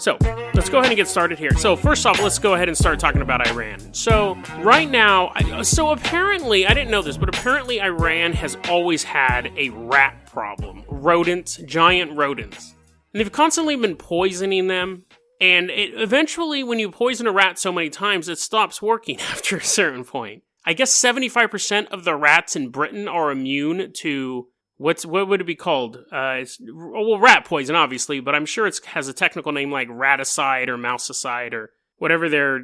So, let's go ahead and get started here. So, first off, let's go ahead and start talking about Iran. So, right now, apparently, I didn't know this, but apparently Iran has always had a rat problem. Rodents, giant rodents. And they've constantly been poisoning them. And eventually, when you poison a rat so many times, it stops working after a certain point. I guess 75% of the rats in Britain are immune to... What would it be called? Rat poison, obviously, but I'm sure it has a technical name like raticide or mousicide or whatever their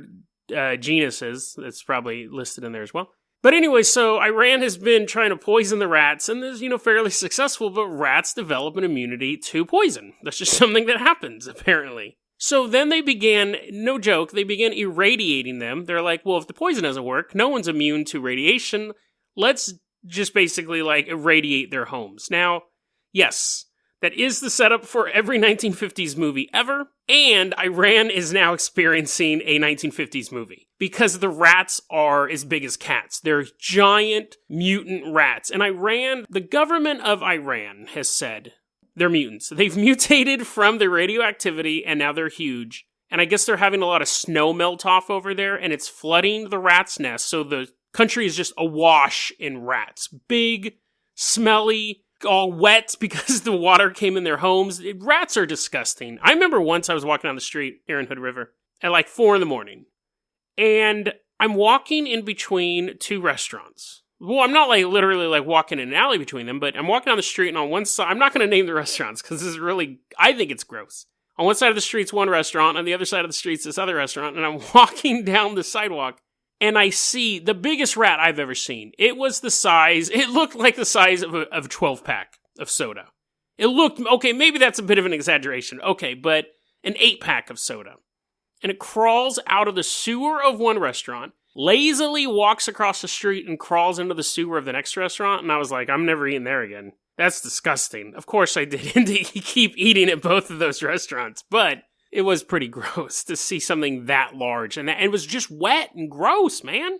genus is. That's probably listed in there as well. But anyway, so Iran has been trying to poison the rats, and is, fairly successful, but rats develop an immunity to poison. That's just something that happens, apparently. So then they began, no joke, they began irradiating them. They're like, well, if the poison doesn't work, no one's immune to radiation, let's just basically, irradiate their homes. Now, yes, that is the setup for every 1950s movie ever, and Iran is now experiencing a 1950s movie, because the rats are as big as cats. They're giant mutant rats, and the government of Iran has said they're mutants. They've mutated from the radioactivity, and now they're huge, and I guess they're having a lot of snow melt off over there, and it's flooding the rats' nest, so the country is just awash in rats. Big, smelly, all wet because the water came in their homes. Rats are disgusting. I remember once I was walking down the street here in Hood River at 4 a.m. And I'm walking in between two restaurants. Well, I'm not literally walking in an alley between them, but I'm walking down the street, and on one side, I'm not going to name the restaurants because this is really, I think it's gross. On one side of the street's one restaurant, on the other side of the street's this other restaurant, and I'm walking down the sidewalk. And I see the biggest rat I've ever seen. It looked like the size of a 12-pack of soda. Okay, maybe that's a bit of an exaggeration. Okay, but an 8-pack of soda. And it crawls out of the sewer of one restaurant, lazily walks across the street and crawls into the sewer of the next restaurant. And I was like, I'm never eating there again. That's disgusting. Of course I didn't keep eating at both of those restaurants, but... it was pretty gross to see something that large, and it was just wet and gross, man.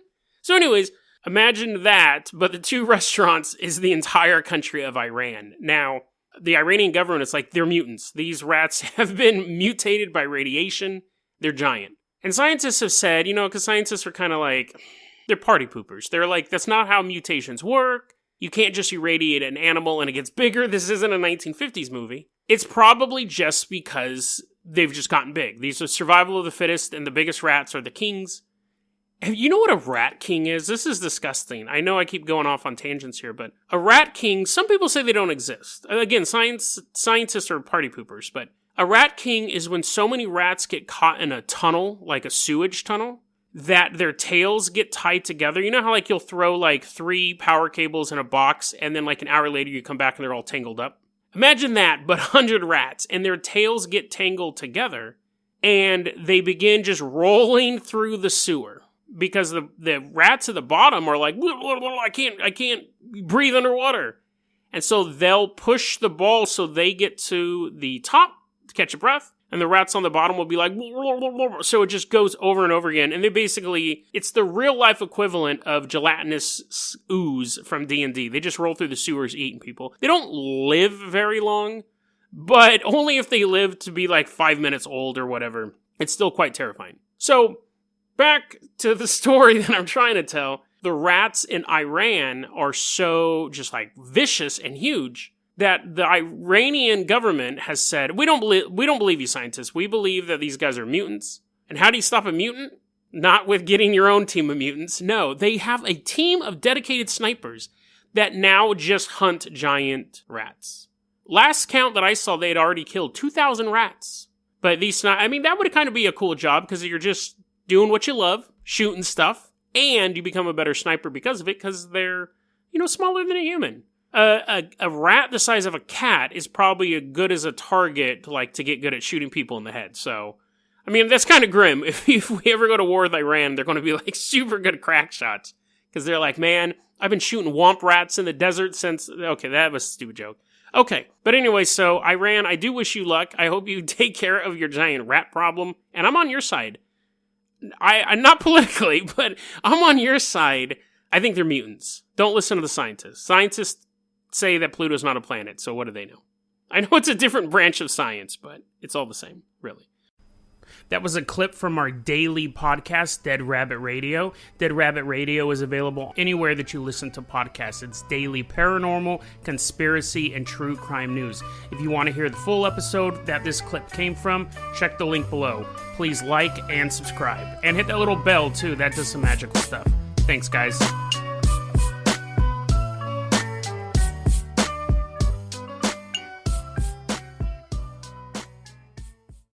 So anyways, imagine that, but the two restaurants is the entire country of Iran. Now, the Iranian government is like, they're mutants. These rats have been mutated by radiation. They're giant. And scientists have said, because scientists are kind of they're party poopers. They're like, that's not how mutations work. You can't just irradiate an animal and it gets bigger. This isn't a 1950s movie. It's probably just because they've just gotten big. These are survival of the fittest, and the biggest rats are the kings. You know what a rat king is? This is disgusting. I know I keep going off on tangents here, but a rat king, some people say they don't exist. Again, scientists are party poopers, but a rat king is when so many rats get caught in a tunnel, like a sewage tunnel, that their tails get tied together. You know how you'll throw 3 power cables in a box, and then an hour later you come back and they're all tangled up? Imagine that, but 100 rats, and their tails get tangled together, and they begin just rolling through the sewer. Because the rats at the bottom are like, I can't breathe underwater. And so they'll push the ball so they get to the top to catch a breath, and the rats on the bottom will be like, so it just goes over and over again. And it's the real-life equivalent of gelatinous ooze from D&D. They just roll through the sewers eating people. They don't live very long, but only if they live to be 5 minutes old or whatever. It's still quite terrifying. So, back to the story that I'm trying to tell. The rats in Iran are so just vicious and huge that the Iranian government has said, we don't believe you scientists. We believe that these guys are mutants. And how do you stop a mutant? Not with getting your own team of mutants. No, they have a team of dedicated snipers that now just hunt giant rats. Last count that I saw, they had already killed 2,000 rats. But that would kind of be a cool job, because you're just doing what you love, shooting stuff, and you become a better sniper because of it, because they're, smaller than a human. A rat the size of a cat is probably as good as a target to get good at shooting people in the head. So, that's kind of grim. If we ever go to war with Iran, they're going to be super good at crack shots. Because they're like, man, I've been shooting womp rats in the desert since... Okay, that was a stupid joke. Okay, but anyway, so Iran, I do wish you luck. I hope you take care of your giant rat problem. And I'm on your side. I'm not politically, but I'm on your side. I think they're mutants. Don't listen to the scientists. Scientists say that Pluto's not a planet, so what do they know? I know it's a different branch of science, but it's all the same, really. That was a clip from our daily podcast, Dead Rabbit Radio. Dead Rabbit Radio is available anywhere that you listen to podcasts. It's daily paranormal, conspiracy, and true crime news. If you want to hear the full episode that this clip came from, check the link below. Please like and subscribe. And hit that little bell, too. That does some magical stuff. Thanks, guys.